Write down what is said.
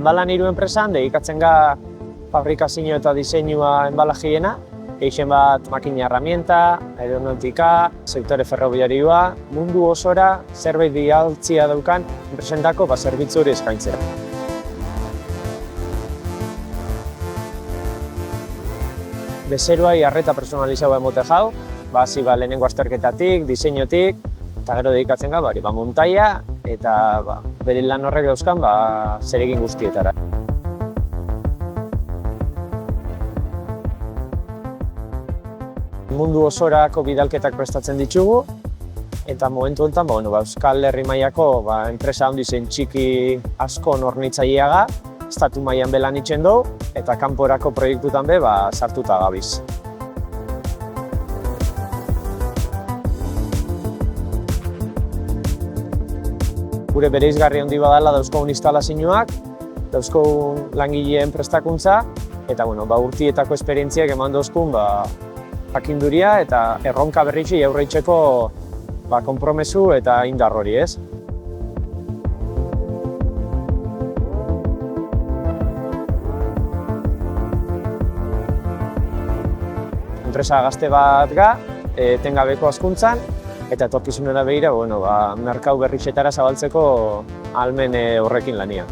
Balan hiru enpresan, dedikatzen ga fabrikazio eta diseinua enbalajiena, eixen bat makina herramienta, aeronautika, sektore ferrobiarioa, mundu osora zerbait bialtzia daukan enpresentako zerbitzu hori eskaintzea. Bezeroai arreta personalizaua emote jau, hasi lehenengo azterketatik, diseinotik, eta gero dedikatzen ga montaia eta bere lan horrek dauzkan zeregin guztietara. Mundu osorako bidalketak prestatzen ditugu, eta momentu honetan Euskal Herri mailako enpresa handi zein txiki asko hornitzaileaga, estatu mailan belan itzen dugu, eta kanporako proiektutan sartuta gabiz. Gure bereizgarri handi badala dauzkogun instalazioak, dauzkogun langileen prestakuntza, eta urtietako esperientziak eman dauzkun jakinduria eta erronka berritxi aurreitzeko konpromesu eta indar hori, ez? Enpresa gazte bat ga, etengabeko hazkuntzan, eta etorkizunera begira, merkatu berritxetara zabaltzeko ahalmen horrekin lanian.